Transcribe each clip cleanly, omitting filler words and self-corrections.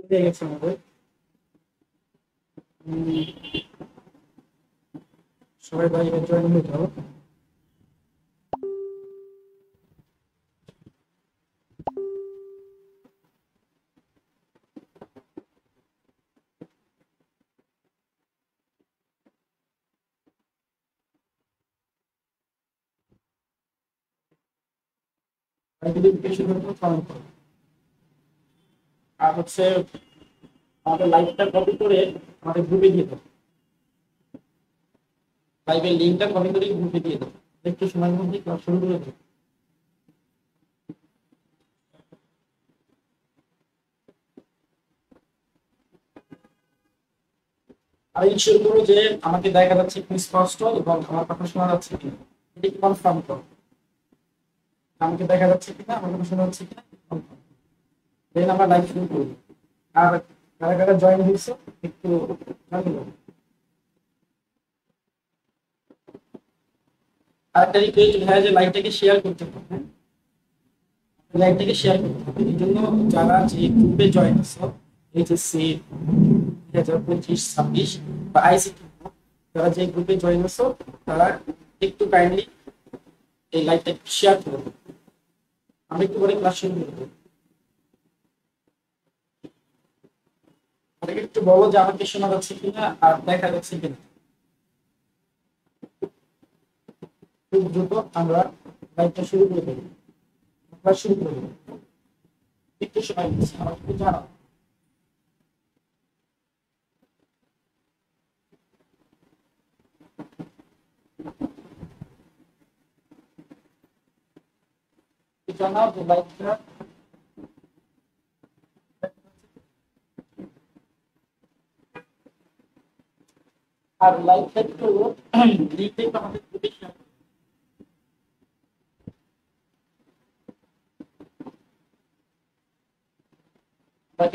হয়ে গেছে আমাদের। উম, সবাই বাইরে জয়েন হয়ে যাও। ভেরিফিকেশন কমেন্ট করো। আর হচ্ছে আমাদের লাইভটা কপি করে আমাদের গ্রুপে দিয়ে দাও। লাইভের লিঙ্কটা কপি করে গ্রুপে দিয়ে দাও। একটু সময়ের মধ্যে ক্লাস শুরু করে দাও। আর ইনশিওর করো যে আমাকে দেখা যাচ্ছে কি স্পষ্ট এবং আমার কথা শোনা যাচ্ছে কিনা, এটা কি কনফার্ম করো। আমাকে দেখা যাচ্ছে কিনা, আমার কথা শোনা যাচ্ছে কিনা কনফার্ম, দেন আমরা লাইভ শুরু করবো। আর কারা কারা জয়েন হয়েছে একটু জানিয়ে দাও। আরেকটা রিকোয়েস্ট ভাইয়া, যে লাইভটাকে শেয়ার করতে হবে, হ্যাঁ? লাইভটাকে শেয়ার করতে হবে। এই জন্য যারা যে গ্রুপে জয়েন আছে, এইচএসসি 2025-26 বা আইসিটি, যারা যে গ্রুপে জয়েন আছো তারা একটু কাইন্ডলি এই লাইভটা শেয়ার করে দেবো। আমরা একটু পরে ক্লাস শুরু করবো। আমাকে একটু বলো যে আমাকে শোনা যাচ্ছে কিনা আর দেখা যাচ্ছে কিনা। খুব দ্রুত আমরা লাইভটা শুরু করে দেবো, ক্লাস শুরু করে দেবো। একটু সময় দিচ্ছি, আমাকে একটু জানাও। একটু জানাও যে লাইভটা, আর লাইভটা একটু লিখে আমাদের গ্রুপে শেয়ার।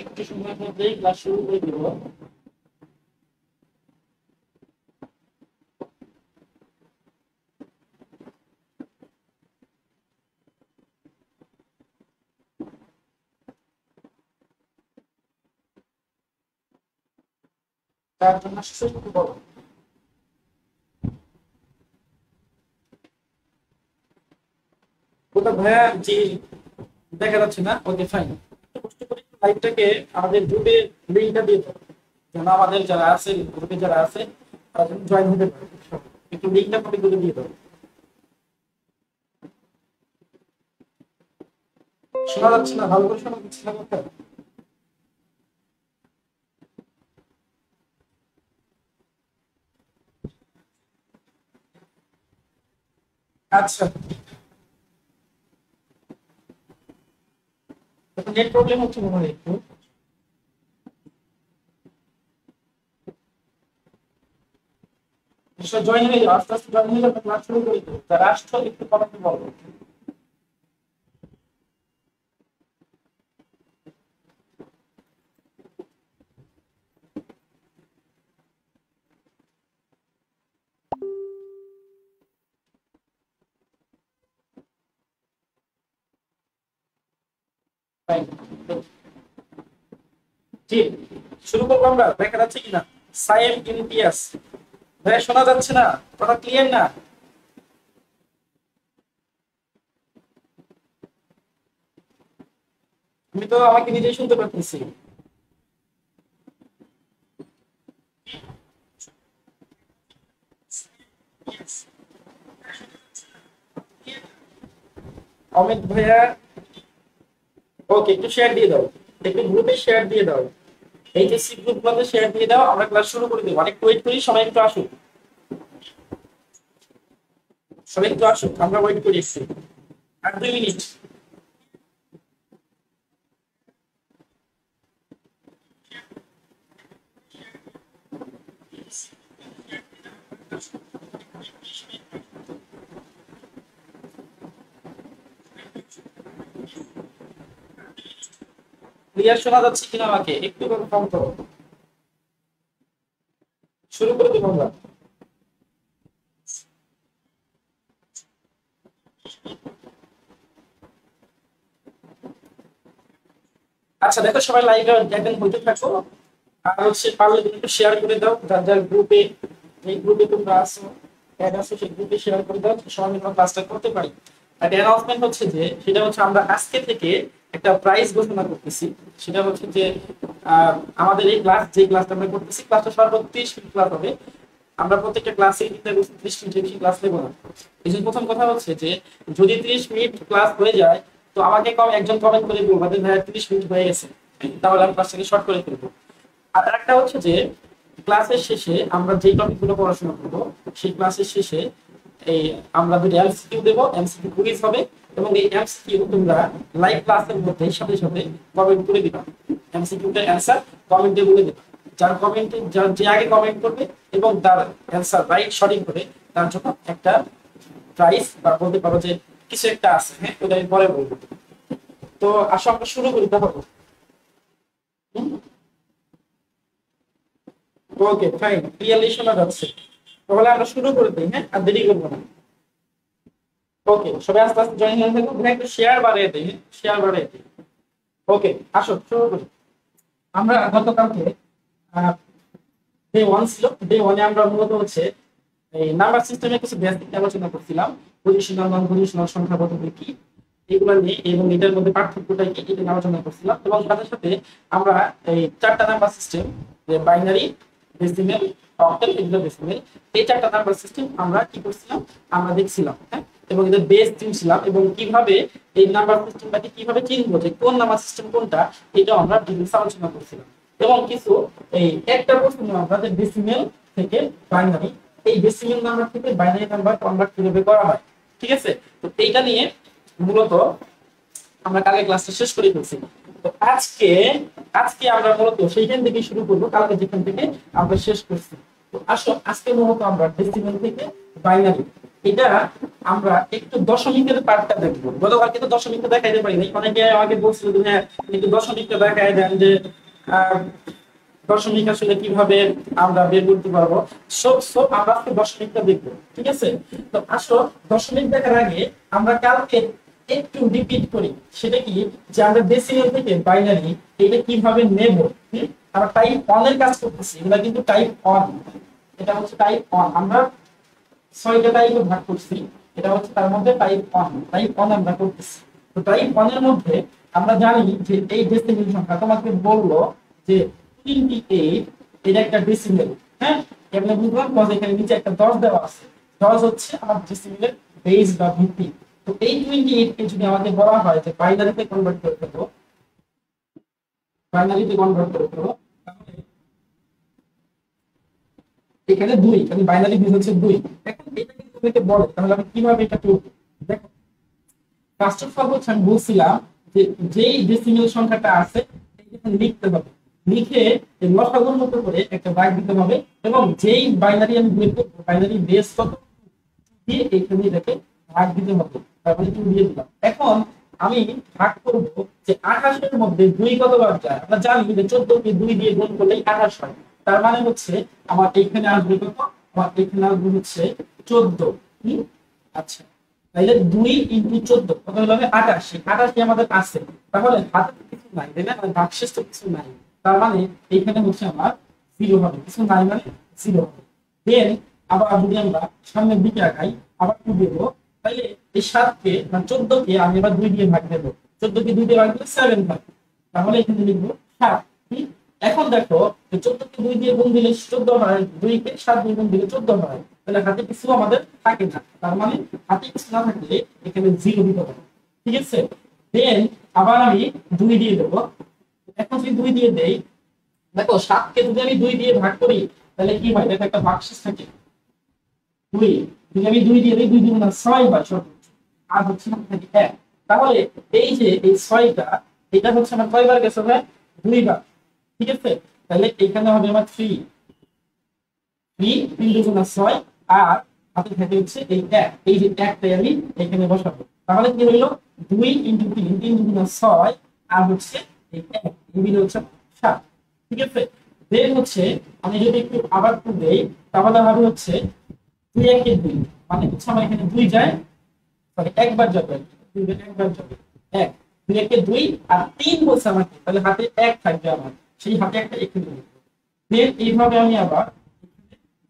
একটু সময়ের মধ্যেই ক্লাস শুরু করে দেবো। 4 জন আসছে একটু বলো। ওটা ভাইয়া জি দেখা যাচ্ছে না, ওকে ফাইন। কষ্ট করে একটু লাইভটাকে আমাদের গ্রুপে লিঙ্কটা দিয়ে দাও, যেন আমাদের যারা আছে গ্রুপে যারা আছে তারা যেন জয়েন হতে পারে। একটু লিঙ্কটা কপি করে দিয়ে দাও। শোনা যাচ্ছে না, ভালো করে শোনা যাচ্ছে না কথা। আচ্ছা, নেট প্রবলেম হচ্ছে মনে হয় একটু। জয়েন হয়ে যাও, আস্তে আস্তে জয়েন হয়ে যাবে, ক্লাস শুরু করে দেবো। যারা আসছো একটু কমেন্টে বলো। ফাইন, জি শুরু করবো আমরা। দেখা যাচ্ছে কিনা সাইম ইমতিয়াজ ভাই, শোনা যাচ্ছে না, কথা ক্লিয়ার না? আমি তো আমাকে নিজেই শুনতে পাচ্ছি। অমিত ভাইয়া, ওকে একটু শেয়ার দিয়ে দাও, একটু গ্রুপে শেয়ার দিয়ে দাও। এইচএসসি গ্রুপ গুলোতে শেয়ার দিয়ে দাও, আমরা ক্লাস শুরু করে দেবো। অনেক ওয়েট করি, সবাই একটু আসুক। সবাই একটু আসুক, আমরা ওয়েট করি একটু। আর 2 মিনিট। ক্লিয়ার শোনা যাচ্ছে কিনা আমাকে একটু কনফার্ম করো। শুরু করে দেবো আমরা। আচ্ছা দেখো সবাই লাইভে অ্যাটেন্ড হইতে থাকো, আর হচ্ছে পারলে তুমি একটু শেয়ার করে দাও, যার যার গ্রুপে, এই গ্রুপে তোমরা আসো, অ্যাড আসো, সেই গ্রুপে শেয়ার করে দাও, সবাই মিলে আমরা ক্লাসটা করতে পারি। আর অ্যানাউন্সমেন্ট হচ্ছে যে সেটা হচ্ছে আমরা আজকে থেকে একটা প্রাইস ঘোষণা করতেছি। সেটা হচ্ছে যে আহ, আমাদের এই ক্লাস, যে ক্লাসটা আমরা করতেছি, ক্লাসটা সর্বোচ্চ 30 মিনিট ক্লাস হবে। আমরা প্রত্যেকটা ক্লাসে 30 মিনিট বেশি ক্লাস নেব না। এই জন্য প্রথম কথা হচ্ছে যে যদি 30 মিনিট ক্লাস হয়ে যায়, তো আমাকে একজন কমেন্ট করে বলবো যে ভাই 30 মিনিট হয়ে গেছে, তাহলে আমি ক্লাসটাকে শর্ট করে ফেলবো। আর একটা হচ্ছে যে ক্লাসের শেষে আমরা যে টপিকগুলো পড়াশোনা করবো, সেই ক্লাসের শেষে এই আমরা দুটো এমসিকিউ দেবো, এমসিকিউ কুইজ হবে, এবং এই এমসিকিউ তোমরা লাইভ ক্লাসের মধ্যে সাথে সাথে কমেন্ট করে দিবা। এমসিকিউটার অ্যান্সার কমেন্টে বলে দিবা। যার কমেন্টে, যার যে আগে কমেন্ট করবে এবং তার অ্যান্সার রাইট সঠিক হবে, তার জন্য একটা প্রাইজ বা বলতে পারো যে কিছু একটা আছে, হ্যাঁ ওটা আমি পরে বলবো। তো আসো আমরা শুরু করি তাহলে। ওকে ফাইন, ক্লিয়ারলি শোনা যাচ্ছে, তাহলে আমরা শুরু করে দিই, হ্যাঁ আর দেরি করবো না। ওকে সবাই আস্তে আস্তে জয়েন হয়ে থাকুন, ভাই একটু শেয়ার বাড়িয়ে দিই, শেয়ার বাড়িয়ে দিই। ওকে আসো শুরু করি। আমরা গতকালকে ডে ওয়ান ছিল, ডে ওয়ানে আমরা মূলত হচ্ছে এই নাম্বার সিস্টেমে কিছু বেসিক আলোচনা করছিলাম। পজিশনাল, নন পজিশনাল সংখ্যা পদ্ধতি কি, এগুলো নিয়ে এবং এটার মধ্যে পার্থক্যটা কি, এটা নিয়ে আলোচনা করছিলাম। এবং সাথে সাথে আমরা এই চারটা নাম্বার সিস্টেম, যে বাইনারি, ডেসিমেল, অক্টাল, হেক্সাডেসিমেল, এই চারটা নাম্বার সিস্টেম আমরা কি করছিলাম, আমরা দেখছিলাম, হ্যাঁ। এবং এদের বেস চিনছিলাম এবং কিভাবে এই নাম্বার সিস্টেমটাকে কিভাবে চিনবো যে কোন নাম্বার সিস্টেম কোনটা, এটা আমরা ডিটেইলস আলোচনা করছিলাম। এবং কিছু এই একটা প্রশ্ন আমরা যে ডেসিমেল থেকে বাইনারি, এই ডেসিমেল নাম্বার থেকে বাইনারি নাম্বার কনভার্ট কিভাবে করা হয়, ঠিক আছে। তো এইটা নিয়ে মূলত আমরা কালকে ক্লাসটা শেষ করে ফেলছি। তো আজকে আজকে আমরা মূলত সেইখান থেকে শুরু করবো, কালকে যেখান থেকে আমরা শেষ করছি। তো আসো আজকে মূলত আমরা ডেসিমেল থেকে বাইনারি, এটা আমরা একটু দশমিকের পার্টটা দেখবো। গতকালকে তো দশমিকটা দেখাইতে পারিনি, অনেকে আমাকে বলছিল যে হ্যাঁ একটু দশমিকটা দেখাই দেন, যে আহ দশমিক আসলে কিভাবে আমরা বের করতে পারবো। সব সব আমরা আজকে দশমিকটা দেখবো, ঠিক আছে। তো আসো দশমিক দেখার আগে আমরা কালকে একটু রিপিট করি, সেটা কি, যে আমরা ডেসিমেল থেকে বাইনারি এটা কিভাবে নেব। আমরা টাইপ অন এর কাজ করতেছি, এগুলা কিন্তু টাইপ অন, এটা হচ্ছে টাইপ অন। আমরা 6টা টাইপে ভাগ করছি, এটা হচ্ছে তার মধ্যে টাইপ অন আমরা করতেছি। তো টাইপ অন এর মধ্যে আমরা জানি যে এই ডেসিমেল সংখ্যা তোমাকে বললো যে 28, এটা একটা ডেসিমেল, হ্যাঁ। এমনি বুঝলাম কজ এখানে নিচে একটা 10 দেওয়া আছে, 10 হচ্ছে আমার ডেসিমেলের বেস বা ভিত্তি। তো এই 28 কে যদি আমাকে বলা হয় যে বাইনারিতে কনভার্ট করে দেবো, বাইনারিতে কনভার্ট করে দেবো, তাহলে এখানে 2, মানে বাইনারি বেস হচ্ছে 2। এখন এটা যদি তোমাকে বলে তাহলে আমি কিভাবে এটা করব, দেখো ফার্স্ট অফ অল হচ্ছে আমি বলছিলাম যে যেই ডেসিমেল সংখ্যাটা আছে এখানে লিখতে হবে, লিখে এই লসাগুর মতো করে একটা ভাগ দিতে হবে, এবং যেই বাইনারি আমি বের করব বাইনারি বেস কত দিয়ে এখানে এটাকে ভাগ দিতে হবে, তারপরে 2 দিয়ে দিলাম। এখন আমি ভাগ করব যে 28 এর মধ্যে 2 কতবার যায়, আমরা জানি যে 14 কে 2 দিয়ে গুণ করলেই 28 হয়। তার মানে হচ্ছে আমার এখানে আসবে কত, আমার এখানে আসবে হচ্ছে 14। আচ্ছা তাহলে 2 ইনটু 14 কত হলো, 28। 28 আমাদের আছে, তাহলে হাতে কিছু নাই, তাই না, ভাগশেষ তো কিছু নাই, তার মানে এখানে হচ্ছে আমার 0 হবে, কিছু নাই মানে 0 হবে। দেন আবার যদি আমরা সামনের দিকে আগাই, আবার 2 দেব, তাহলে এই 7 কে মানে 14 কে আমি আবার 2 দিয়ে ভাগ দেব, 14 কে 2 দিয়ে ভাগ দিলে 7 হয়, তাহলে এখানে লিখবো 7। এখন দেখো 14 কে 2 দিয়ে গুণ দিলে 14 হয়, 2 কে 7 দিয়ে গুণ দিলে 14 হয়, তাহলে হাতে কিছু আমাদের থাকে না, তার মানে হাতে কিছু না থাকলে এখানে 0 দিতে হবে, ঠিক আছে। দেন আবার আমি 2 দিয়ে দেবো। এখন যদি 2 দিয়ে দেই, দেখো 7 কে যদি আমি 2 দিয়ে ভাগ করি তাহলে কি হয়, দেখো একটা ভাগশেষ থাকে 2, যদি আমি 2 দিয়ে দিই 2 দুগুণ 6 হয় সর্বোচ্চ, আর হচ্ছে না থাকে 1। তাহলে এই যে এই 6টা, এটা হচ্ছে আমার কয়বার গেছে ভাই, 2 বার, ঠিক আছে। তাহলে এখানে হবে আমার 3, 3 দুগুণ 6, আর হাতে থাকে হচ্ছে এই 1, এই যে 1টাই আমি এখানে বসাবো, তাহলে কি হইলো 2 ইনটু 3, 3 দুগুণ 6, আর হচ্ছে এই 1, এই মিলে হচ্ছে 7, ঠিক আছে। দেন হচ্ছে আমি যদি একটু আবার একটু দেই, তাহলে হবে হচ্ছে 2 1 এ 2, মানে হচ্ছে আমার এখানে 2 যায়, সরি একবার যাবে, 2 একবার যাবে 1, 2 একে 2 আর 3 বলছে আমাকে, তাহলে হাতে 1 থাকবে আমার, সেই হাতে একটা এখানে লিখবো। দেন এইভাবে আমি আবার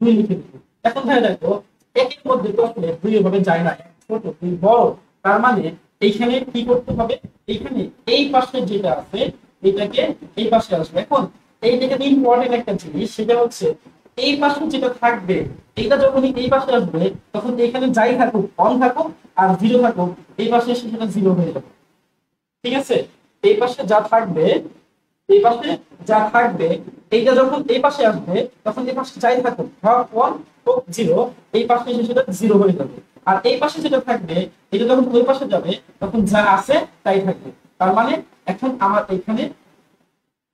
2 লিখে দেবো। এখন ধরে দেখো একের মধ্যে তো আসলে 2 এভাবে যায় না, ছোট 2 বড়, তার মানে এইখানে কি করতে হবে, এইখানে এই পাশে যেটা আছে এটাকে এই পাশে আসবে। এখন এইটাকে ইম্পর্টেন্ট একটা জিনিস, সেটা হচ্ছে এই পাশে যেটা থাকবে এটা যখনই এই পাশে আসবে তখন এখানে যাই থাকুক, অন থাকুক আর 0 থাকুক, এই পাশে এসে সেটা 0 হয়ে যাবে। ঠিক আছে, এই পাশে যা থাকবে, এই পাশে যা থাকবে এইটা যখন এই পাশে আসবে তখন এই পাশে যাই থাকুক, হোক 1 হোক 0, এই পাশে এসে সেটা 0 হয়ে যাবে। আর এই পাশে যেটা থাকবে এটা যখন ওই পাশে যাবে তখন যা আছে তাই থাকবে। তার মানে এখন আমার এখানে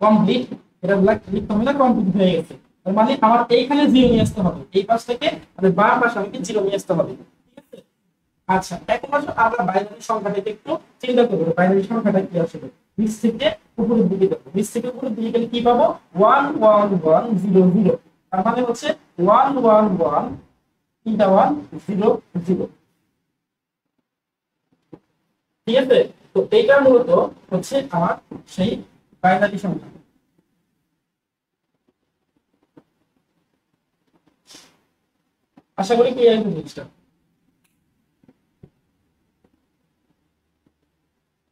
কমপ্লিট, এটা লিখতে হবে না, কমপ্লিট হয়ে গেছে। তার মানে আমার এইখানে 0 নিয়ে আসতে হবে, এই পাশ থেকে মানে বাম পাশে আমাকে 0 নিয়ে আসতে হবে। ঠিক আছে, আচ্ছা এখন আসলে আমরা বাইনারি সংখ্যাটাকে একটু চিন্তা করব, বাইনারি সংখ্যাটা কি আসলে। নিচ থেকে উপরের দিকে যাব, নিচ থেকে উপরের দিকে গেলে কি পাবো, 1 1 1 0 0, তার মানে হচ্ছে 1 1 1 তিনটা 1 0 0। ঠিক আছে, তো এইটা মূলত হচ্ছে আমার সেই বাইনারি সংখ্যা। আশা করি ক্লিয়ার হয়েছে জিনিসটা।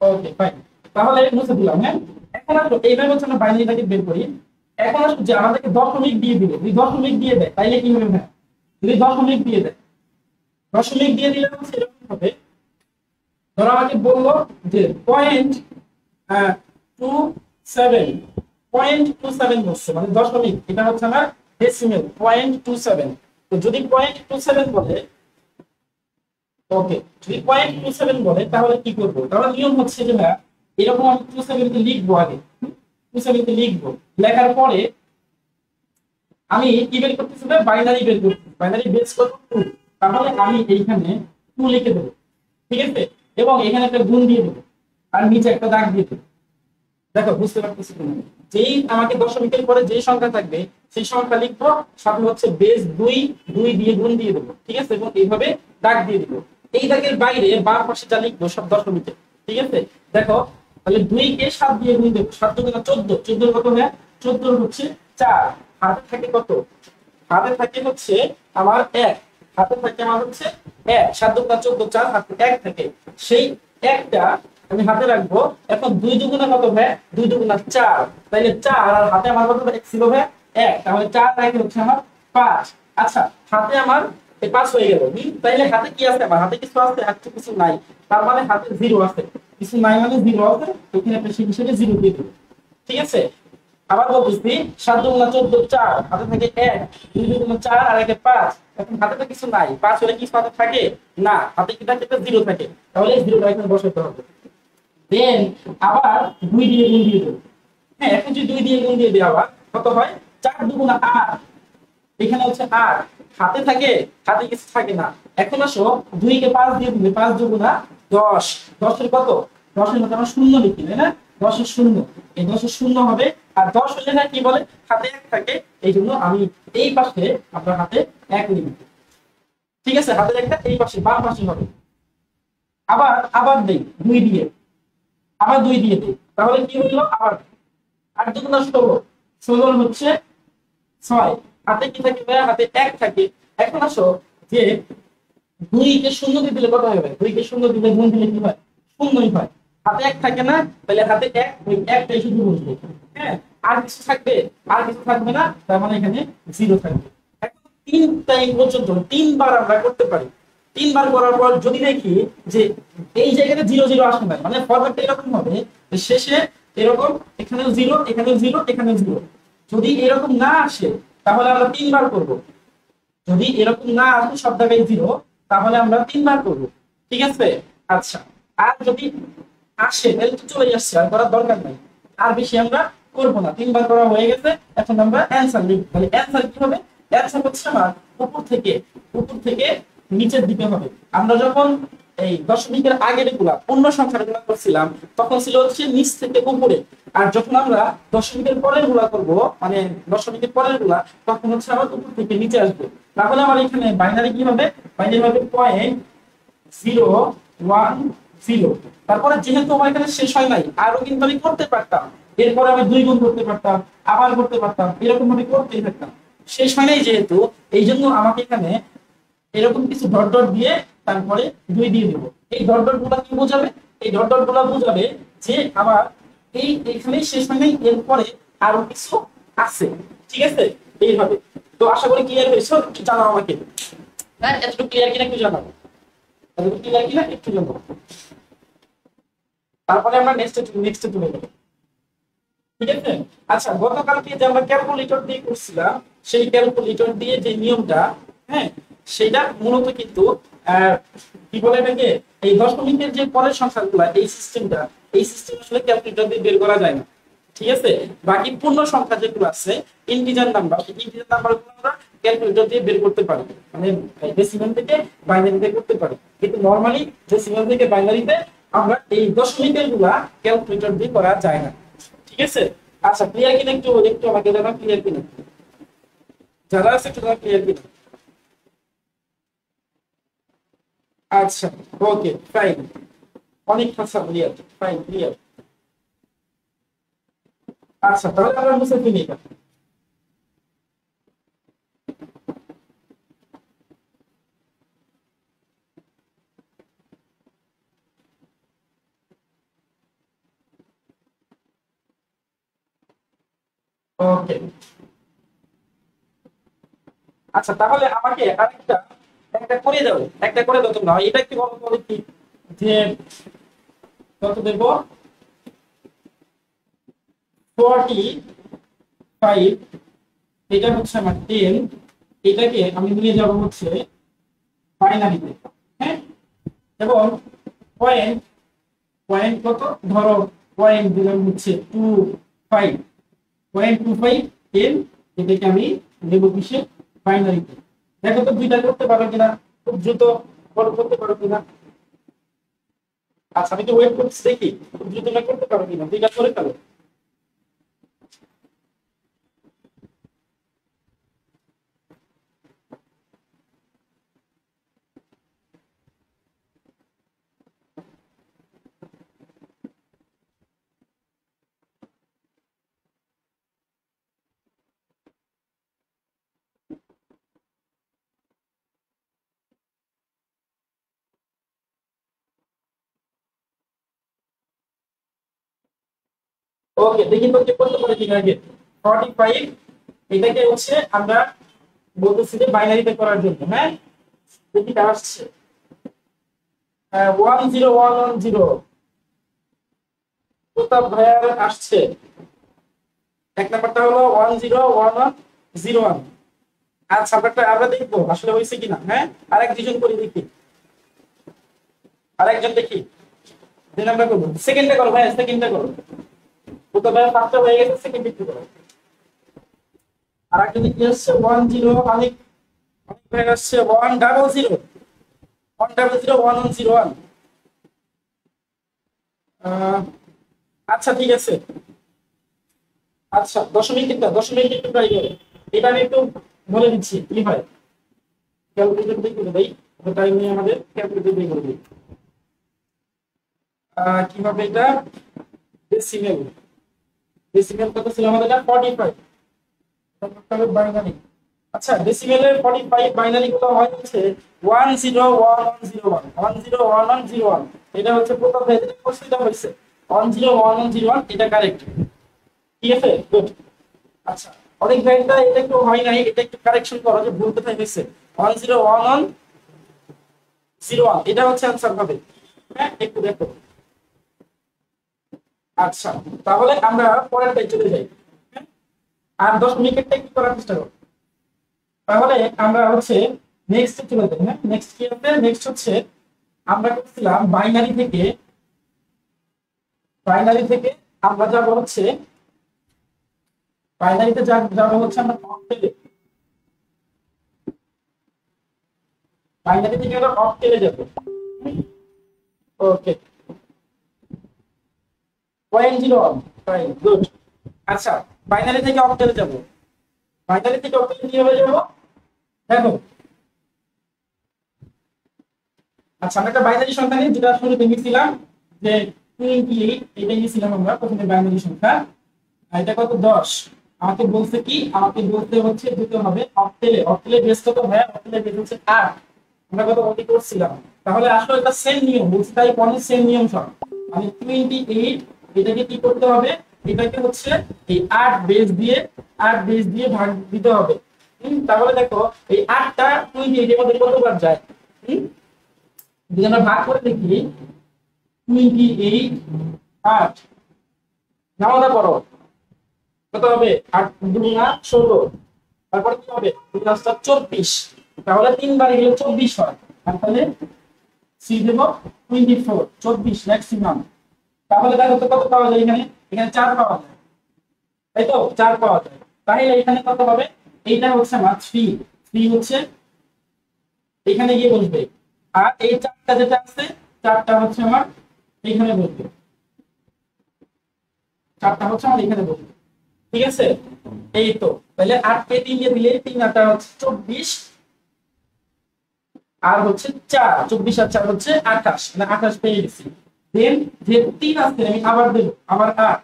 ওকে ফাইন, তাহলে মুছে দিলাম। হ্যাঁ, এখন আসলে এইভাবে হচ্ছে আমরা বাইনারিটাকে বের করি। এখন আসলে যে আমাদেরকে দশমিক দিয়ে দিলে, যদি দশমিক দিয়ে দেয় তাইলে কি হবে না, যদি দশমিক দিয়ে দেয়, দশমিক দিয়ে দিলে হচ্ছে এরকম হবে। ধরো আমাকে বললো যে 0.27, 0.27 বলছে, মানে দশমিক, এটা হচ্ছে আমার ডেসিমেল 0.27। তো যদি 0.27 বলে, ওকে, যদি 0.27 বলে তাহলে কি করবো, তাহলে নিয়ম হচ্ছে যে না, এরকম আমি 27 কে লিখবো, আগে 27 কে লিখবো, লেখার পরে আমি কি বের করতেছি, বাইনারি বের করতেছি, বাইনারি বেস করব 2, তাহলে আমি এইখানে 2 লিখে দেবো। ঠিক আছে, এবং এখানে একটা গুণ দিয়ে দেবো আর নিচে একটা দাগ দিয়ে দেবো। দেখো বুঝতে পারতেছি কিনা, যেই আমাকে দশমিকের পরে যে সংখ্যা থাকবে সেই সংখ্যা লিখবো, সাথে হচ্ছে বেস 2 2 দিয়ে গুণ দিয়ে দেবো। ঠিক আছে, এবং এইভাবে দাগ দিয়ে দিব। এই দাগের বাইরে বাম পাশে যা লিখবো সব দশমিকে। ঠিক আছে, দেখো তাহলে 2 কে 7 দিয়ে গুণ দেবো, 7 2 14, 14 কত হয়, 14 হচ্ছে 4, হাতে থাকে কত, হাতে থাকে হচ্ছে আমার 1, হাতে থাকে আমার হচ্ছে 1, 7 2 14, 4 হাতে 1 থাকে, সেই একটা আমি হাতে রাখবো। এখন 2 দুগুণা কত হয়, 2 দুগুণা 4, তাইলে 4 আর হাতে আমার কত ছিল ভাই 1, তাহলে 4 রাখে হচ্ছে আমার 5। আচ্ছা, হাতে আমার 5 হয়ে গেল। তাইলে হাতে কি আছে, আমার হাতে কিছু আছে, আর কিছু নাই, তার মানে হাতে 0 আছে, কিছু নাই মানে 0 আছে, এখানে একটা সেই হিসেবে 0 দিয়ে দেব। ঠিক আছে, আবার বলতেছি 7 দুগুণা 14, 4 হাতে থাকে 1, 2 দুগুণা 4 আর 1 5, এখন হাতে তো কিছু নাই, 5 হলে কি হাতে থাকে না, হাতে কি থাকে, 0 থাকে, তাহলে 0টা এখানে বসাতে হবে। দেন আবার 2 দিয়ে গুণ দিয়ে দেব। হ্যাঁ, এখন যদি 2 দিয়ে গুণ দিয়ে দেই আবার কত হয়, 4 দুগুণা 8, এখানে হচ্ছে 8, হাতে থাকে, হাতে কিছু থাকে না। এখন আসো 2 কে 5 দিয়ে দিলে 5 দুগুণা 10, 10 এর কত, 10 এর মধ্যে আমরা শূন্য লিখি তাই না, 10 এর শূন্য, এই 10 এর শূন্য হবে। আর 10 হলে না কি বলে, হাতে 1 থাকে, এই জন্য আমি এই পাশে আপনার হাতে 1 লিখব। ঠিক আছে, হাতের একটা এই পাশে বাম পাশে হবে। আবার আবার দেই 2 দিয়ে, আবার 2 দিয়ে দেই, তাহলে কি হলো, আবার 8 দুগুণা 16, 16 হচ্ছে 6, হাতে কি থাকে ভাই, হাতে 1 থাকে। এখন আসো যে 2 কে শূন্য দিয়ে দিলে কত হবে, 2 কে শূন্য দিলে গুণ দিলে কি হয়, শূন্যই হয়। হাতে 1 থাকে না, তাহলে হাতে 1, ওই 1টাই শুধু বসবে। হ্যাঁ, আর কিছু থাকবে, আর কিছু থাকবে না, তার মানে এখানে 0 থাকবে। এখন 3 টাইম পর্যন্ত 3 বার আমরা করতে পারি। 3 বার করার পর যদি দেখি যে এই জায়গাতে 0 0 আসে না, মানে ফরম্যাটটা এরকম হবে যে শেষে এরকম, এখানেও 0, এখানেও 0, এখানেও 0। যদি এরকম না আসে তাহলে আমরা 3 বার করব। যদি এরকম না আসে সব জায়গায় 0, তাহলে আমরা 3 বার করব। ঠিক আছে, আচ্ছা, আর যদি আসে তাহলে তো চলে আসছে, আর করার দরকার নাই, আর বেশি আমরা করব না। 3 বার করা হয়ে গেছে, এখন আমরা অ্যানসার লিখব। তাহলে অ্যানসার কি হবে, অ্যানসার হচ্ছে আমার উপর থেকে নিচের দিকে হবে। আমরা যখন এই দশমিকের আগের গুলা পূর্ণ সংখ্যার গুলা করছিলাম তখন ছিল হচ্ছে নিচ থেকে উপরে, আর যখন আমরা দশমিকের পরের গুলা করব, মানে দশমিকের পরের গুলা, তখন হচ্ছে আবার উপর থেকে নিচে আসবে। তাহলে আমার এখানে বাইনারি কি হবে, বাইনারি হবে 0.1 ছিল। তারপরে যেহেতু আমার এখানে শেষ হয় নাই, আরো কিন্তু আমি করতে পারতাম, এরপরে আমি 2 গুণ করতে পারতাম, আবার করতে পারতাম, এরকম ভাবে করতেই থাকতাম। শেষ হয় নাই যেহেতু, এই জন্য আমাকে এখানে এরকম কিছু ডট ডট দিয়ে তারপরে 2 দিয়ে দেবো। এই ডট ডট গুলা কি বোঝাবে? এই ডট ডট গুলা বোঝাবে যে আমার এই এখানেই শেষ হয় নাই, এরপরে আরো কিছু আছে। ঠিক আছে, এইভাবে। তো আশা করি ক্লিয়ার হয়েছে, একটু জানাও আমাকে। হ্যাঁ, এতটুকু ক্লিয়ার কিনা একটু জানাও, এতটুকু ক্লিয়ার কিনা একটু জানাও। তারপরে আমরা নেক্সটে চলে যাবো। ঠিক আছে। আচ্ছা, গতকালকে যে আমরা ক্যালকুলেটর দিয়ে করছিলাম, সেই ক্যালকুলেটর দিয়ে যে নিয়মটা, হ্যাঁ, সেটা মূলত কিন্তু কি বলে এটাকে, এই দশমিকের যে পরের সংখ্যাগুলো, এই সিস্টেম আসলে ক্যালকুলেটর দিয়ে বের করা যায় না। ঠিক আছে। বাকি পূর্ণ সংখ্যা যেগুলো আছে, ইন্টিজার নাম্বার, সেই ইন্টিজার নাম্বারগুলো আমরা ক্যালকুলেটর দিয়ে বের করতে পারি, মানে ডেসিমাল থেকে বাইনারিতে করতে পারি। কিন্তু নরমালি ডেসিমাল থেকে বাইনারিতে আমরা এই দশমিকের গুলা ক্যালকুলেটর দিয়ে করা যায় না। ঠিক আছে। আচ্ছা, ক্লিয়ার কিনা একটু একটু আমাকে জানাও, ক্লিয়ার কিনা, যারা আছে একটু ক্লিয়ার কিনা। আচ্ছা, ওকে, ফাইন, অনেক কথা ক্লিয়ার, ফাইন, ক্লিয়ার। আচ্ছা, তাহলে আমরা মুছে ফেলি এটা। ওকে। আচ্ছা, তাহলে আমাকে আরেকটা একটা করে দাও, একটা করে দাও তোমরা, এটা একটু বলো তো দেখি, যে কত দেব? 45, এটা হচ্ছে আমার 10, এটাকে আমি নিয়ে যাব হচ্ছে বাইনারিতে। হ্যাঁ, এবং পয়েন্ট, পয়েন্ট কত ধরো, পয়েন্ট দিলাম হচ্ছে 25, 0.25 10, এটাকে আমি নেব কিসে, বাইনারিতে। দেখো তো দুইটা করতে পারো কিনা, খুব দ্রুত করতে পারো কিনা। আচ্ছা, আমি তো ওয়েট করছি, দেখি খুব দ্রুত না করতে পারো কিনা, দুইটা করে ফেলো। ওকে, দেখি তো কে করতে পারে কিনা আগে। 45, এটাকে হচ্ছে আমরা বলতেছি যে বাইনারিতে করার জন্য। হ্যাঁ, দেখি কার আসছে। 10110, প্রতাপ ভাইয়ার আসছে। এক নাম্বারটা হলো 10101। আচ্ছা, আমরা দেখবো আসলে হয়েছে কিনা। হ্যাঁ, আরেক দুজন করে দেখি, আরেকজন দেখি। 2 নাম্বার করবো, সেকেন্ডটা করো ভাই, সেকেন্ডটা করো। প্রতাপ ভাইয়া ফার্স্টটা হয়ে গেছে, সেকেন্ড একটু করো। আর একটা কি আসছে 10, অনেক অনেক ভাই আসছে 100, 100, 1101। আচ্ছা, ঠিক আছে। আচ্ছা, দশমিক একটু ট্রাই করে, এটা আমি একটু বলে দিচ্ছি কি হয়। ক্যালকুলেটর দিয়ে করে দেই, টাইম নিয়ে আমাদের ক্যালকুলেটর দিয়ে করে দিই। কিভাবে এটা, ডেসিমেল, ডেসিমেল কত ছিল আমাদের? এটা 45, বাইনারি। আচ্ছা, ডেসিমেলের 45 বাইনারি গুলো হয় হচ্ছে 101101, 101101। এটা হচ্ছে প্রথম প্রশ্নটা হয়েছে 101101, এটা কারেক্ট। ঠিক আছে, গুড। আচ্ছা, অনেক জায়গাটা এটা একটু হয় নাই, এটা একটু কারেকশন করো যে ভুল কোথায় হয়েছে। 101101, এটা হচ্ছে आंसर হবে। হ্যাঁ, একটু দেখো। আচ্ছা, তাহলে আমরা পরেরটাই চলে যাই। হ্যাঁ? আর 10 মিনিটটা একটু করার চেষ্টা করো। তাহলে আমরা হচ্ছে নেক্সট চলে যাই। হ্যাঁ, নেক্সট কি হবে? নেক্সট হচ্ছে আমরা করছিলাম বাইনারি থেকে, বাইনারি থেকে আমরা যাব হচ্ছে, বাইনারিতে যাব হচ্ছে আমরা অক্টেলে, বাইনারি থেকে আমরা অক্টেলে যাব। ওকে, 0.01, ফাইন, গুড। আচ্ছা, বাইনারি থেকে অক্টেলে যাব। বাইনারি থেকে অক্টেলে কিভাবে যাব দেখো। আচ্ছা, আমরা একটা বাইনারি সংখ্যা নিয়ে যেটা শুরুতে নিয়েছিলাম যে 28, এটা নিয়েছিলাম আমরা প্রথমে বাইনারি সংখ্যা। আর এটা কত 10। আমাকে বলছে কি, আমাকে বলতে হচ্ছে দিতে হবে অক্টেলে। অক্টেলে বেস কত হয়? অক্টেলে বেস হচ্ছে 8। আমরা কত অঙ্ক করছিলাম। তাহলে আসলে এটা সেম নিয়ম বলছি, তাই পয়েন্ট সেম নিয়ম সব। মানে 28 এটাকে কি করতে হবে? এটাকে হচ্ছে এই 8 বেস দিয়ে 8 বেস দিয়ে ভাগ দিতে হবে। তাহলে দেখো এই 8টা 28 এর মধ্যে কতবার যায়? যদি আমরা ভাগ করে দেখি 28 8 নামাটা করো কত হবে? 8 দুগুণা 16। তারপরে কি হবে? 2 × 24। তাহলে 3 বার গেলে 24 হয়। আর তাহলে সি দেব 24 24 ম্যাক্সিমাম। তাহলে দেখো তো কত পাওয়া যায় এখানে? এখানে 4 পাওয়া যায়, তাই তো 4 পাওয়া যায়। তাহলে এখানে কত হবে? এইটা হচ্ছে আমার 3। 3 হচ্ছে এখানে গিয়ে বসবে। আর এই 4টা যেটা আছে 4টা হচ্ছে আমার এখানে বসবে। 4টা হচ্ছে আমার এখানে বসবে। ঠিক আছে, এই তো। তাহলে 8 কে 3 দিয়ে দিলে 3 8 হচ্ছে 24 আর হচ্ছে 4। 24 আর 4 হচ্ছে 28, মানে 28 পেয়ে গেছি। দেন যে 3 আছে আমি আবার দেব, আবার 8।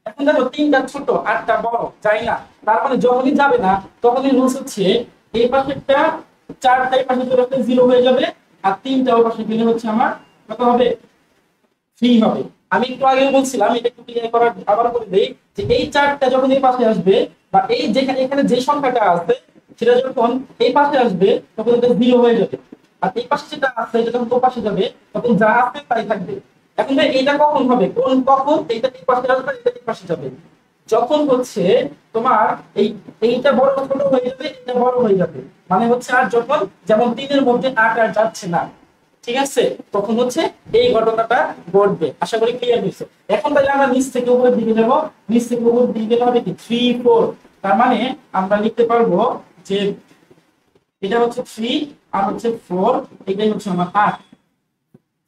এখন দেখো 3টা ছোট 8টা বড়, যাই না। তার মানে যখনই যাবে না তখনই রুলস হচ্ছে এই পাশেরটা 4টা এই পাশে চলে আসলে 0 হয়ে যাবে, আর 3টা ওই পাশে গেলে হচ্ছে আমার কত হবে? 3 হবে। আমি একটু আগে বলছিলাম, এটা একটু ক্লিয়ার করার আবার করে দেই, যে এই 4টা যখন এই পাশে আসবে বা এই যেখানে এখানে যে সংখ্যাটা আছে সেটা যখন এই পাশে আসবে তখন এটা 0 হয়ে যাবে। আর এই পাশে যেটা আছে এটা যখন ওই পাশে যাবে তখন যা আছে তাই থাকবে। এখন ভাই এটা কখন হবে? কখন এইটা এই পাশে আসবে এটা এই পাশে যাবে? যখন হচ্ছে তোমার এই এইটা বড় ছোট হয়ে যাবে, এটা বড় হয়ে যাবে। মানে হচ্ছে আর যখন যেমন 3 এর মধ্যে 8 আর যাচ্ছে না, ঠিক আছে, তখন হচ্ছে এই ঘটনাটা ঘটবে। আশা করি ক্লিয়ার হয়েছে। এখন তাহলে আমরা নিচ থেকে উপরের দিকে যাব। নিচ থেকে উপরের দিকে গেলে হবে কি 3 4। তার মানে আমরা লিখতে পারবো যে এটা হচ্ছে 3 আর হচ্ছে 4, এটাই হচ্ছে আমার 8।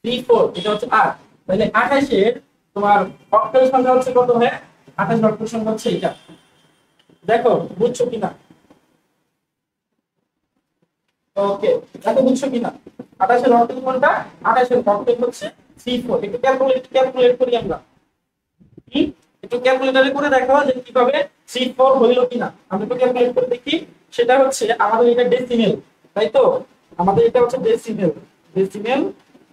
3 4 এটা হচ্ছে 8। তাহলে 28 এর তোমার অক্টাল সংখ্যা হচ্ছে কত? হয় 28 অক্টাল সংখ্যা হচ্ছে এটা। দেখো বুঝছো কিনা? ওকে, দেখো বুঝছো কিনা? 28 এর অক্টাল কোনটা? 28 এর অক্টাল হচ্ছে 3 4। একটু ক্যালকুলেট করি আমরা। কি একটু ক্যালকুলেটরে করে দেখো যে কিভাবে 3 4 হইলো কিনা। আমরা একটু ক্যালকুলেট করে দেখি। সেটা হচ্ছে আমাদের এটা ডেসিমেল, তাই তো? আমাদের এটা হচ্ছে ডেসিমেল। ডেসিমেল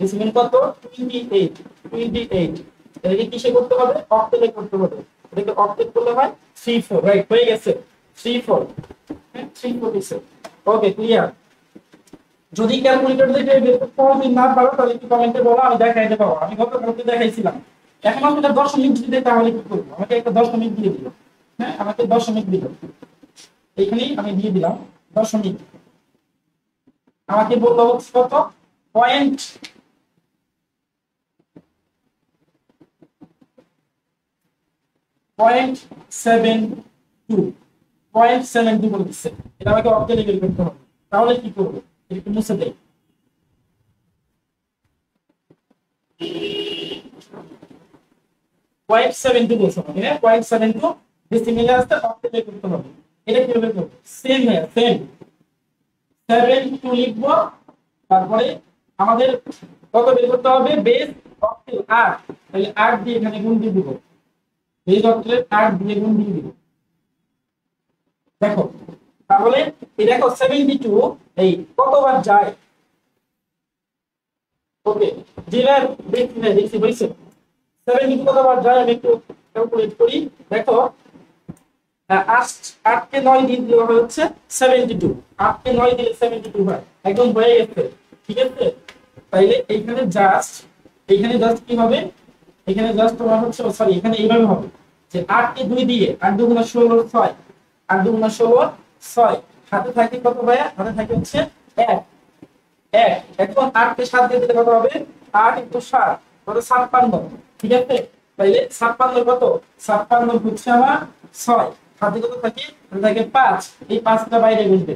ডেসিমেল কত? 28। 28 এটাকে কিসে করতে হবে? অক্টেলে করতে হবে। এটাকে অক্টেট করলে হয় 3 4। রাইট, হয়ে গেছে 3 4। হ্যাঁ 3 4 দিছে। ওকে, ক্লিয়ার। যদি ক্যালকুলেটর দিয়ে বের করতে যদি না পারো তাহলে একটু কমেন্টে বলো, আমি দেখাইতে পারবো। আমি গতকালকে দেখাইছিলাম। এখন আমি এটা দশমিক যদি দেয় তাহলে কি করবো? আমাকে একটা দশমিক দিয়ে দিল। হ্যাঁ, আমাকে দশমিক দিল। এইখানেই আমি দিয়ে দিলাম দশমিক। আমাকে বললো হচ্ছে কত? Point point 72। 0.72 বলে দিচ্ছে। এটা আমাকে অক্টেলে বের করতে হবে। তাহলে কি করবো? এটা একটু মুছে দেয়। 0.72 বলছো আমাকে, হ্যাঁ 0.72 ডেসিমেলে আসতে অক্টেলে করতে হবে। এটা কিভাবে করবো? সেম হ্যাঁ সেম। 72 লিখবো। তারপরে আমাদের কত বের করতে হবে? বেস অক্টেল 8। তাহলে 8 দিয়ে এখানে গুণ দিয়ে দিব। বেস অক্টেল 8 দিয়ে গুণ দিয়ে দিব। দেখো তাহলে এই দেখো 72 এই কতবার যায়? ওকে, যেবার দেখছি হইছে 72 কতবার যায় আমি একটু ক্যালকুলেট করি। দেখো 8 কে 9 দিয়ে দেওয়া হচ্ছে 72। 8 কে 9 দিলে 72 হয়। একদম হয়ে গেছে। ঠিক আছে, তাইলে এইখানে জাস্ট কি হবে? এখানে জাস্ট তোমার হচ্ছে সরি এখানে এইভাবে হবে যে 8 কে 2 দিয়ে 8 দুগুণা 16 6। 8 দুগুণা 16 6। হাতে থাকে কত ভাইয়া? হাতে থাকে হচ্ছে 1। 1 এখন 8 কে 7 দিয়ে দিলে কত হবে? 8 * 7 কত? 56। ঠিক আছে, তাইলে 56 কত? 56 হচ্ছে আমার 6। হাতে কত থাকে? হাতে থাকে 5। এই 5টা বাইরে বসবে।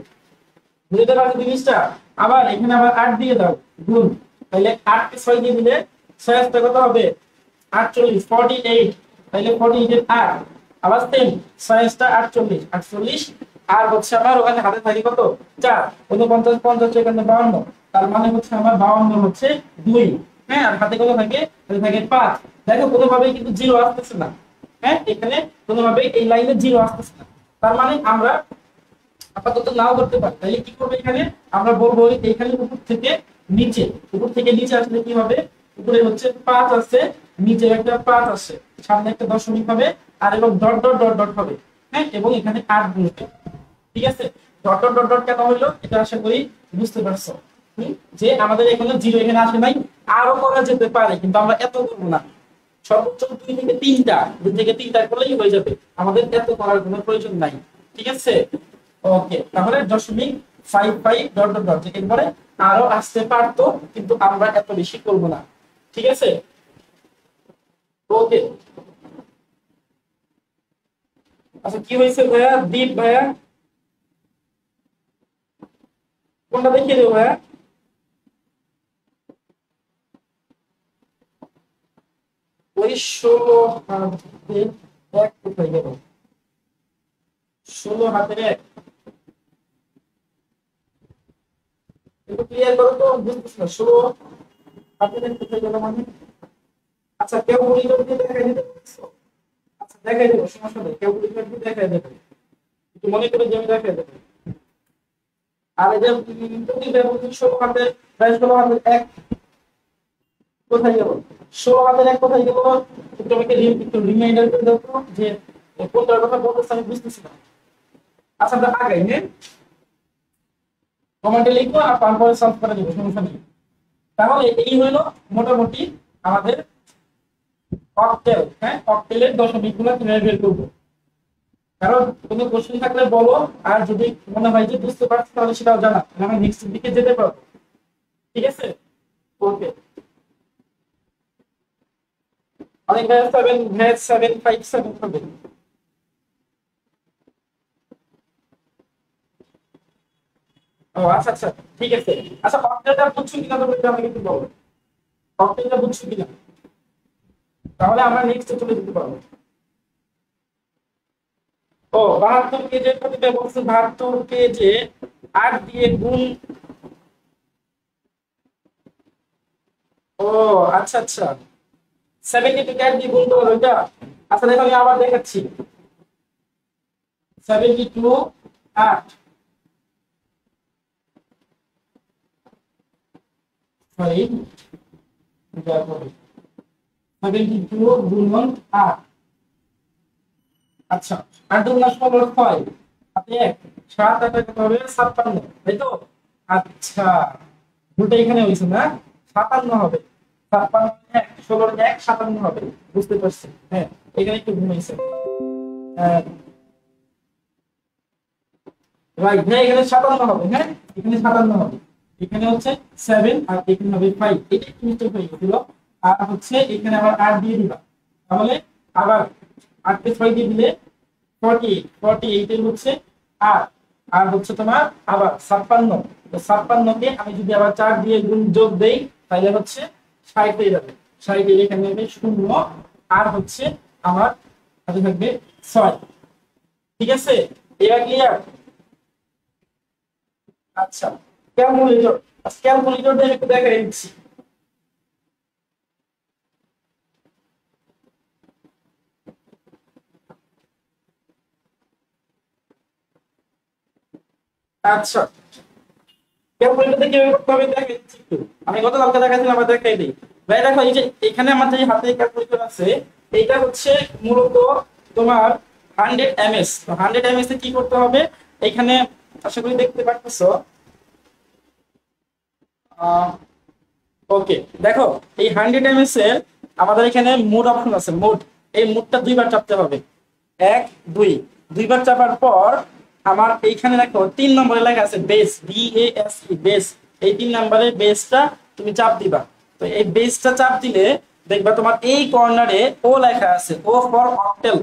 বুঝতে পারছো জিনিসটা? আবার এখানে আবার 8 দিয়ে দাও গুণ। তাহলে 8 কে 6 দিয়ে দিলে 6 টা কত হবে? 48 48। তাহলে 48 এর 8 আবার সেম 6 টা 48 48। আর হচ্ছে আমার ওখানে হাতে থাকে কত? 4 49 50 52। তার মানে হচ্ছে আমার 52 হচ্ছে 2। হ্যাঁ, আর হাতে কত থাকে? হাতে থাকে 5। দেখো কোনোভাবেই কিন্তু জিরো আসতেছে না। হ্যাঁ, এখানে কোনোভাবেই এই লাইনে জিরো আসতেছে না। তার মানে আমরা আপাতত নাও করতে পারি। তাহলে কি করবো এখানে? আমরা বলবো এখানে উপর থেকে নিচে আসলে কি হবে? উপরে হচ্ছে 5 আছে, নিচে একটা 5 আছে, সামনে একটা দশমিক হবে, আর এবং ডট ডট ডট ডট হবে। হ্যাঁ, এবং এখানে 8 বসবে। ঠিক আছে? ডট ডট ডট ডট কেন হলো এটা আশা করি বুঝতে পারছো। যে আমাদের এখানে জিরো এখানে আসে নাই, আরো করা যেতে পারে কিন্তু আমরা এত করবো না। সর্বোচ্চ 2 থেকে 3টা করলেই হয়ে যাবে, আমাদের এত করার কোনো প্রয়োজন নাই। ঠিক আছে? ওকে, তাহলে 0.55 ডট ডট ডট এরপরে আরো আসতে পারতো কিন্তু আমরা এত বেশি করব না। ঠিক আছে? ওকে, আচ্ছা কি হয়েছে ভাইয়া? দীপ ভাইয়া কোনটা দেখিয়ে দেবো ভাইয়া? ওই 16 হাতের 1 কোথায় গেল? 16 হাতের 1 একটু ক্লিয়ার করো তো, বুঝতেছি না। 16 হাতের 1 কোথায় গেল মানে? আচ্ছা কেউ মনিটর দিয়ে দেখাই দিতে পারছো? আচ্ছা দেখাই দেবো, সমস্যা নেই, কেউ মনিটর দিয়ে দেখাই দেবে, একটু মনে করে যে আমি দেখাই দেবো। আর এই যে প্রতি ব্যবহৃত 16 হাতের 16 হাতের 1 কোথায় গেল? 16 হাতের 1 কোথায় গেল? একটু আমাকে একটু রিমাইন্ডার করে দাও তো, যে কোনটার কথা বলতেছে আমি বুঝতেছি না। আচ্ছা আমরা আগাই, হ্যাঁ, কমেন্টে লিখবো আর তারপরে সলভ করে দেবো, সমস্যা নেই। তাহলে এই হলো মোটামুটি আমাদের অক্টেল। হ্যাঁ, অক্টেলের দশমিকগুলো কিভাবে বের করবো। কারণ কোনো কোশ্চেন থাকলে বলো, আর যদি মনে হয় যে বুঝতে পারছি তাহলে সেটাও জানা, আমি নেক্সট দিকে যেতে পারবো। ঠিক আছে? ওকে, অনেক ভ্যাস 757 হবে। ও আচ্ছা আচ্ছা, ঠিক আছে। আচ্ছা অক্টেলটা বুঝছো কিনা তুমি একটু আমাকে একটু বলো, অক্টেলটা বুঝছো কিনা, তাহলে আমরা নেক্সটে চলে যেতে পারবো। ও 72 কেজের প্রতি বলছে 72 কেজে 8 দিয়ে গুণ। ও আচ্ছা আচ্ছা, 72 কে 8 দিয়ে গুণ করো এটা। আচ্ছা দেখো আমি আবার দেখাচ্ছি। 72 8 সরি 72 গুণন 8। আচ্ছা 8 দুগুণ 16 6 হাতে 1 7 8 কত হবে? 56, তাই তো? আচ্ছা দুটো এখানে হইছে না, 57 হবে। 56 1 16 1 57 হবে, বুঝতে পারছি। হ্যাঁ, এখানে একটু ঘুমাইছে। হ্যাঁ রাইট, হ্যাঁ এখানে 57 হবে। হ্যাঁ এখানে 57 হবে, এখানে হচ্ছে 7 আর এখানে হবে 5, এটা একটু মিস্টেক হয়ে গেছিল। আর হচ্ছে এখানে আবার 8 দিয়ে দিবা, তাহলে আবার 8 কে 6 দিয়ে দিলে 48, 48 এর হচ্ছে 8, আর হচ্ছে তোমার আবার 56। তো 56 কে আমি যদি আবার 4 দিয়ে গুণ যোগ দেই তাহলে হচ্ছে 60 হয়ে যাবে। 60 এর এখানে হবে 0, আর হচ্ছে আমার হাতে থাকবে 6। ঠিক আছে? এটা ক্লিয়ার? আচ্ছা ক্যালকুলেটর, ক্যালকুলেটর দিয়ে একটু দেখাই দিচ্ছি। আচ্ছা ক্যালকুলেটর দিয়ে কিভাবে করতে হবে দেখাই দিচ্ছি একটু। আমি গতকালকে দেখাইছিলাম, আবার দেখাই দিই। ভাই দেখো এই যে এখানে আমার যে হাতে ক্যালকুলেটর আছে, এইটা হচ্ছে মূলত তোমার 100 এমএস। তো 100 এমএস এ কি করতে হবে এখানে আশা করি দেখতে পাচ্ছো। ওকে দেখো, এই 100 এমএস এর আমাদের এখানে মোড অপশন আছে, মোড। এই মোডটা দুইবার চাপতে হবে, 1 2, দুইবার চাপার পর আমার এইখানে দেখো 3 নম্বরে লেখা আছে বেস, BASE বেস। এই 3 নম্বরে বেসটা তুমি চাপ দিবা। তো এই বেসটা চাপ দিলে দেখবা তোমার এই কর্নারে ও লেখা আছে, ও ফর অক্টেল।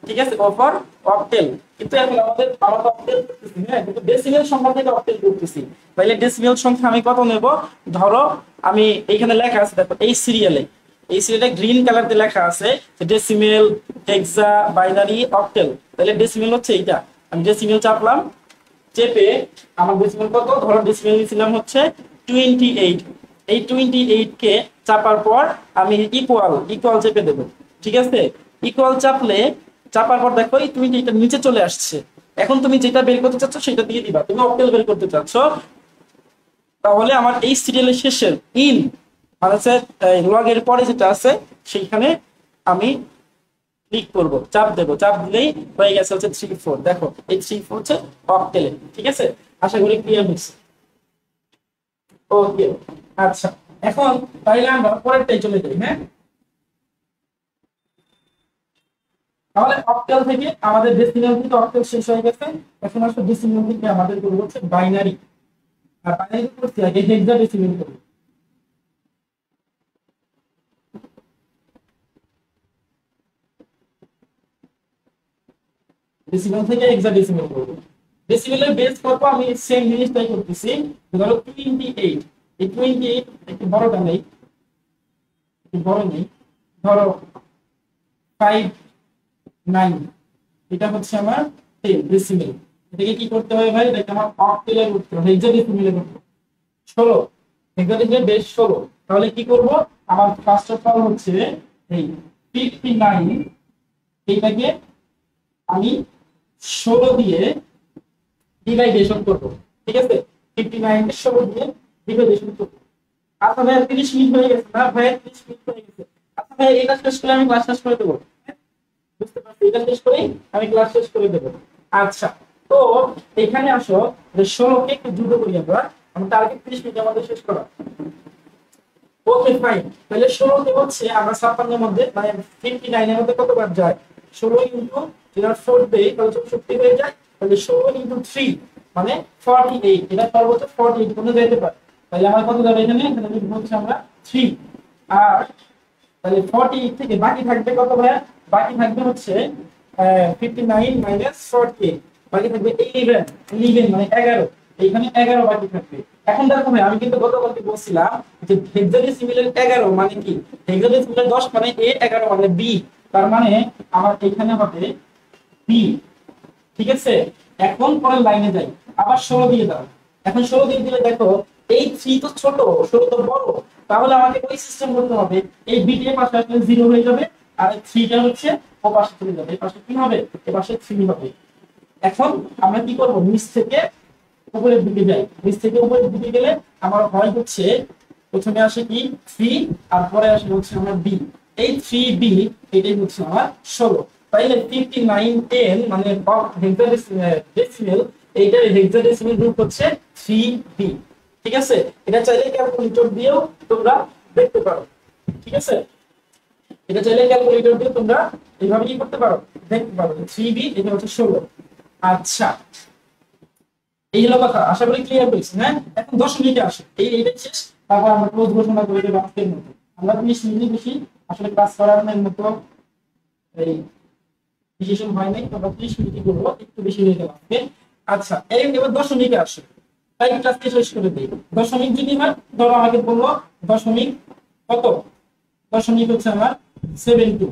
ঠিক আছে, ও ফর অক্টেল। কিন্তু এখন আমরা তো অক্টেল করতেছি, হ্যাঁ, কিন্তু ডেসিমেল সংখ্যা থেকে অক্টেল করতেছি। তাহলে ডেসিমেল সংখ্যা আমি কত নেব? ধরো আমি এইখানে লেখা আছে দেখো, এই সিরিয়ালে, এই সিরিয়ালে গ্রিন কালার দিয়ে লেখা আছে ডেসিমেল, হেক্সা, বাইনারি, অক্টেল। তাহলে ডেসিমেল হচ্ছে এইটা। আমি ডেসিমেল চাপলাম, চেপে আমার ডেসিমেল কত, ধরো ডেসিমেল নিছিলাম হচ্ছে 28। এই 28 কে চাপার পর আমি ইকুয়াল ইকুয়াল চেপে দেবো, ঠিক আছে? ইকুয়াল চাপার পর দেখো এই 28 নিচে চলে আসছে। এখন তুমি যেটা বের করতে চাচ্ছ সেটা দিয়ে দিবা। তুমি অক্টেল বের করতে চাচ্ছ, তাহলে আমার এই সিরিয়ালের শেষের ইন মানে হচ্ছে লগের পরে যেটা আছে সেইখানে আমি ক্লিক করব, চাপ দেবো, চাপ দিলেই হয়ে গেছে হচ্ছে 3 4। দেখো এই 3 4 হচ্ছে অক্টেলে, ঠিক আছে? আশা করি ক্লিয়ার হয়েছে। ওকে, আচ্ছা, এখন তাহলে আমরা পরেরটাই চলে যাই। হ্যাঁ, তাহলে অক্টাল থেকে আমাদের ডেসিমাল থেকে অক্টাল শেষ হয়ে গেছে। এখন আসলে ডেসিমাল থেকে আমাদের করবো হচ্ছে বাইনারি। আর বাইনারি করতে আগে হেক্সাডেসিমাল করব। ডেসিমাল থেকে হেক্সাডেসিমাল করব। ডেসিমালের বেস করব আমি সেম জিনিসটাই করতেছি। ধরো 28, এই 28 একটু বড়টা নেই, একটু বড় নেই, ধরো 5 9, এটা হচ্ছে আমার 10 ডেসিমেল। এটাকে কি করতে হবে ভাই? এটাকে আমার অক্টেলে করতে হবে, হেক্সাডেসিমেলে করতে হবে। 16 হেক্সাডেসিমেল বেস 16। তাহলে কি করব? আমার ফার্স্ট অফ অল হচ্ছে এই 59, এইটাকে আমি 16 দিয়ে ডিভাইডেশন করব, ঠিক আছে? 59 কে 16 দিয়ে ডিভাইডেশন করব। আচ্ছা ভাই 30 মিনিট হয়ে গেছে না ভাই? 30 মিনিট হয়ে গেছে। আচ্ছা ভাই এটা শেষ করে আমি ক্লাস শেষ করে দেবো। বুঝতে পারছি, এটা শেষ করেই আমি ক্লাস শেষ করে দেবো। আচ্ছা, তো এখানে আসো যে 16 কে একটু দ্রুত করি আমরা, আমার টার্গেট 30 মিনিট আমাদের শেষ করা। ওকে ফাইন, তাহলে 16 কে হচ্ছে আমরা 56 এর মধ্যে মানে 59 এর মধ্যে কতবার যায়? 16 ইনটু যেটা 4 দেই তাহলে 64 হয়ে যায়। তাহলে 16 ইনটু 3 মানে 48। এটা সর্বোচ্চ 48 কোন যেতে পারে। তাহলে আমার কত যাবে এখানে? এখানে লিখব হচ্ছে আমরা 3। আর তাহলে 48 থেকে বাকি থাকবে কত ভাইয়া? বাকি থাকবে হচ্ছে 59 মাইনাস 48, বাকি থাকবে 11 মানে 11। এইখানে 11 বাকি থাকবে। এখন দেখো ভাই আমি কিন্তু গতকালকে বলছিলাম যে হেক্সাডেসিমেলের 11 মানে কি? হেক্সাডেসিমেলের 10 মানে a, 11 মানে b। তার মানে আমার এখানে হবে b, ঠিক আছে? এখন পরের লাইনে যাই, আবার 16 দিয়ে দাও। এখন 16 দিয়ে দিলে দেখো এই 3 তো ছোট, 16 তো বড়। তাহলে আমাকে ওই সিস্টেম করতে হবে, এই b এর পাশে আসলে 0 হয়ে যাবে, আর 3 টা হচ্ছে ও পাশে চলে যাবে। এই পাশে কি হবে? এই পাশে 3 হবে। এখন আমরা কি করব? নিচ থেকে উপরের দিকে যাই। নিচ থেকে উপরের দিকে গেলে আমার হয় হচ্ছে প্রথমে আসে কি 3, আর পরে আসে হচ্ছে আমার b। এই 3b এটাই হচ্ছে আমার 16। তাইলে 59 10 মানে হেক্সাডেসিমেল, এইটার হেক্সাডেসিমেল রূপ হচ্ছে 3b, ঠিক আছে? এটা চাইলে ক্যালকুলেটর দিয়েও তোমরা দেখতে পারো, ঠিক আছে? এটা চাইলে ক্যালকুলেটর দিয়ে তোমরা এইভাবে কি করতে পারো? দেখতে পারো 3b এটা হচ্ছে 16। আচ্ছা, এই হলো কথা, আশা করি ক্লিয়ার হয়েছে। হ্যাঁ, এখন দশমিকে আসে, এইটা শেষ, তারপর আমরা ক্লোজ ঘোষণা করে দেব আজকের মতো। আমরা 30 মিনিট বেশি আসলে ক্লাস করানোর মতো এই ডিসিশন হয় নাই, আমরা 30 মিনিটই করবো, একটু বেশি হয়ে গেল আজকে। আচ্ছা, এবার দশমিকে আসে, তাই ক্লাসকে শেষ করে দিই। দশমিক যদি হয়, ধরো আমাকে বললো দশমিক কত? দশমিক হচ্ছে আমার 72।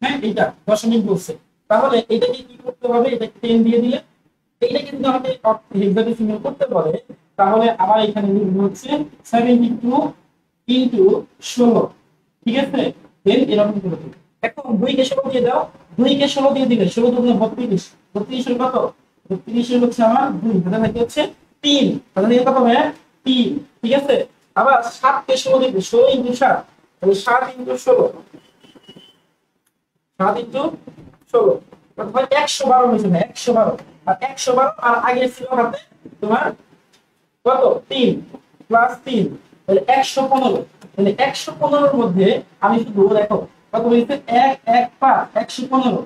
হ্যাঁ, এইটা দশমিক বলছে, তাহলে এটাকে কি করতে হবে? এটাকে 10 দিয়ে দিলে এইটা কিন্তু আমাকে হেক্সাডেসিমাল করতে বলে, তাহলে আমার এখানে লিখব হচ্ছে 72 ইনটু 16, ঠিক আছে? দেন এরকম করে দিই। এখন 2 কে 16 দিয়ে দাও, 2 কে 16 দিয়ে দিলে 16 দুগুণে 32, 32 এর কত? 32 এর হচ্ছে আমার 2, তাহলে থাকে হচ্ছে 3, তাহলে এটা কত হবে? 3, ঠিক আছে? আবার 7 কে 16 দিলে 16 ইনটু 7, তাহলে 7 ইনটু 16, 7 ইনটু 16 মানে 112 হয়েছে না? 112, আর 112 আর আগে ছিল হাতে তোমার কত? 3 প্লাস 3, তাহলে 115। তাহলে 115 এর মধ্যে আমি শুধু দেখো কত হয়েছে? 1 1 5 115,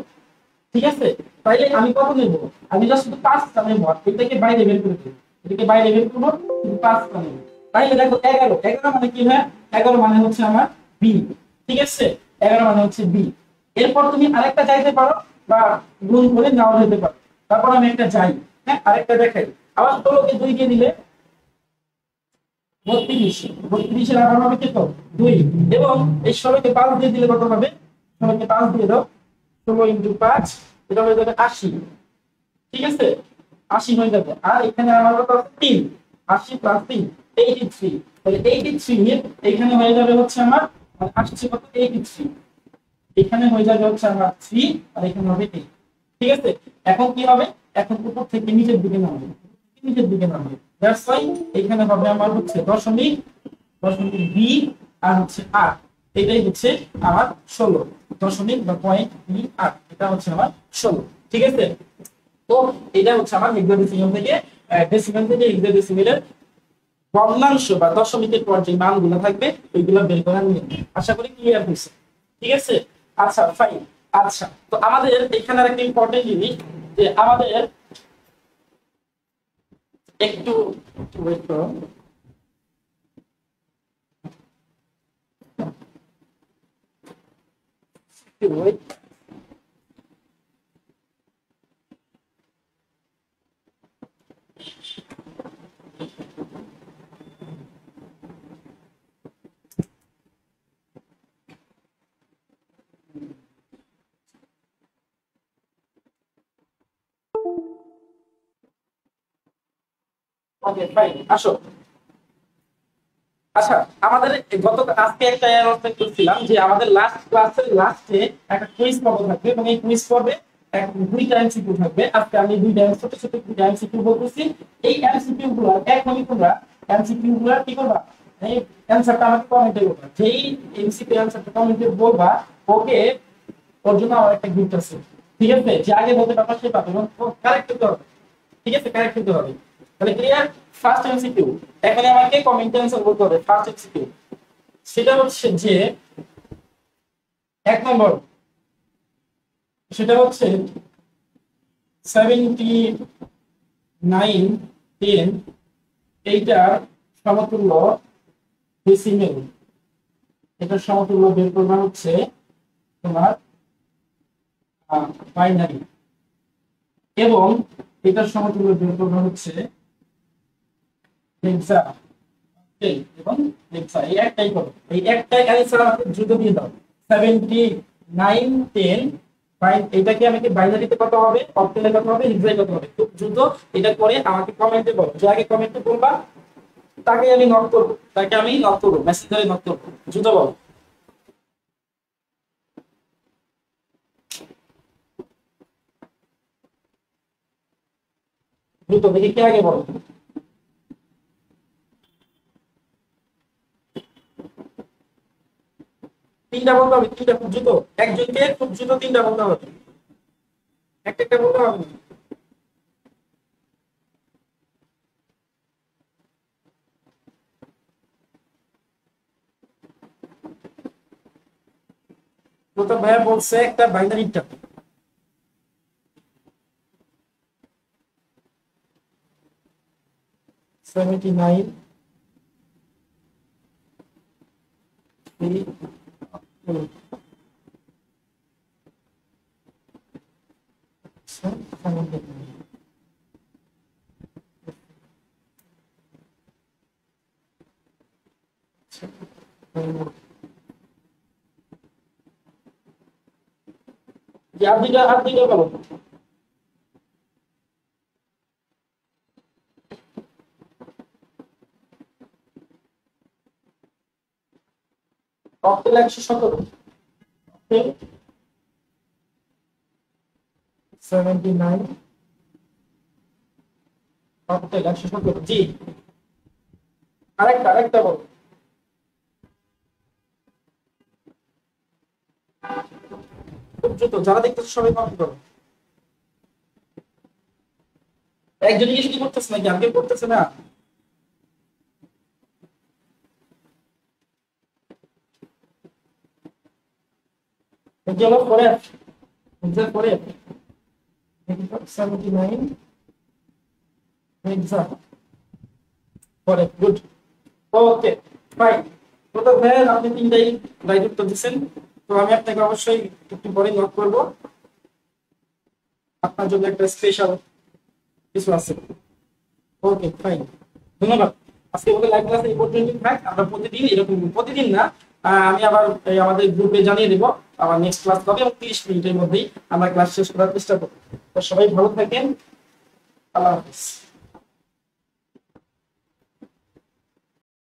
ঠিক আছে? তাইলে আমি কত নেব? আমি জাস্ট শুধু 5 টা নেব, এটাকে বাইরে বের করে দেব, এটাকে বাইরে বের করব, শুধু 5 টা নেব। তাইলে দেখো 11 11 মানে কি হয়? 11 মানে হচ্ছে আমার b, ঠিক আছে? 11 মানে হচ্ছে b। এরপর তুমি আরেকটা চাইতে পারো বা গুণ করে নাও যেতে পারো। তারপর আমি একটা যাই, হ্যাঁ, আরেকটা দেখাই। আবার 16 কে 2 কে দিলে 32, 32 এর আবার হবে কত? 2, এবং এই 16 কে 5 দিয়ে দিলে কত হবে? 16 কে 5 দিয়ে দাও, 16 ইনটু 5 এটা হয়ে যাবে 80, ঠিক আছে? 80 হয়ে যাবে। আর এখানে আমার কত আছে? 3, 80 প্লাস 3 83, তাহলে 83 এখানে হয়ে যাবে হচ্ছে আমার আসছে কত 83, এখানে হয়ে যাবে হচ্ছে আমার 3 আর এখানে হবে 8। ঠিক আছে, এখন কি হবে, এখন উপর থেকে নিচের দিকে নামবে, নিচের দিকে নামবে, দ্যাটস ওয়াই এখানে হবে আমার হচ্ছে দশমিক, দশমিক বি আর হচ্ছে আর, এটাই হচ্ছে আমার 16 দশমিক বা পয়েন্ট বি আর, এটা হচ্ছে আমার 16। ঠিক আছে, তো এটা হচ্ছে আমার হেক্সাডেসিমাল থেকে ডেসিমাল থেকে হেক্সাডেসিমালের ভগ্নাংশ বা দশমিকের পর যে মানগুলো থাকবে ওইগুলো বের করে নিয়ে, আশা করি ক্লিয়ার হয়েছে। ঠিক আছে, আচ্ছা ফাইন। আচ্ছা, তো আমাদের এখানে একটা ইম্পর্টেন্ট জিনিস যে আমাদের একটু ওয়েট করো, ওয়েট। ওকে ফাইন, আসো। আচ্ছা, আমাদের গত আজকে একটা অ্যানাউন্সমেন্ট করছিলাম যে আমাদের লাস্ট ক্লাসের লাস্টে একটা কুইজ পর্ব থাকবে এবং এই কুইজ পর্বে দুইটা এমসিকিউ থাকবে। আজকে আমি দুইটা ছোট ছোট দুইটা এমসিকিউ বলতেছি, এই এমসিকিউ গুলো এখনই তোমরা এমসিকিউ গুলো কি করবা, এই অ্যানসারটা আমাকে কমেন্টে বলবা, যেই এমসিকিউ অ্যানসারটা কমেন্টে বলবা ওকে, ওর জন্য আমার একটা গিফট আছে। ঠিক আছে, যে আগে বলতে পারবা সে পাবে এবং কারেক্ট করতে হবে। ঠিক আছে, কারেক্ট করতে হবে। তাহলে ক্লিয়ার? ফার্স্ট এমসিকিউ এখন আমাকে কমেন্টে অ্যানসার বলতে হবে। ফার্স্ট এমসিকিউ সেটা হচ্ছে যে এক নম্বর, সেটা হচ্ছে 79 10 এইটার সমতুল্য ডেসিমেল, এটার সমতুল্য বের করবা হচ্ছে তোমার বাইনারি, এবং এটার সমতুল্য বের করবা হচ্ছে হেক্সা এবং হেক্সা। এই একটাই করো, এই একটাই অ্যানসার আমাকে দ্রুত দিয়ে দাও। 79 10 এটাকে আমাকে বাইনারিতে কত হবে, অক্টালে কত হবে, হেক্সায় কত হবে, খুব দ্রুত এটা করে আমাকে কমেন্টে বলো। যে আগে কমেন্টে বলবা তাকে আমি নক করব, তাকে আমি নক করব, মেসেজ করে নক করব, দ্রুত বলো। দ্রুত দেখি কে আগে বলো। তিনটা বলতে হবে, তিনটা খুব দ্রুত, একজনকে খুব দ্রুত তিনটা বলতে হবে, একটা একটা বলতে হবে না। প্রথম ভাইয়া বলছে একটা বাইনারিটা, সেভেন্টি নাইন আর দুইটা বলো। অক্টেল 117, 79 অক্টেল 117, জি। আরেকটা আরেকটা বলো। খুব দ্রুত, যারা দেখতেছো সবাই কমেন্ট করো। একজনই কি শুধু করতেছে নাকি আর কেউ করতেছে না? চলো পরে পরে 79 এক্সাম পরে, গুড, ওকে ফাইন। তো ভাই আপনি তিনটাই রাইট উত্তর দিচ্ছেন, তো আমি আপনাকে অবশ্যই একটু পরে নক করব, আপনার জন্য একটা স্পেশাল কিছু আছে। ওকে ফাইন, ধন্যবাদ। আজকে আমাদের লাইভ ক্লাস এই পর্যন্তই থাক। আমরা প্রতিদিন এরকম, প্রতিদিন না, আমি আবার আমাদের গ্রুপে জানিয়ে দেবো আবার নেক্সট ক্লাস হবে এবং 30 মিনিটের মধ্যেই আমরা ক্লাস শেষ করার চেষ্টা করব। তো সবাই ভালো থাকেন, আল্লাহ হাফেজ।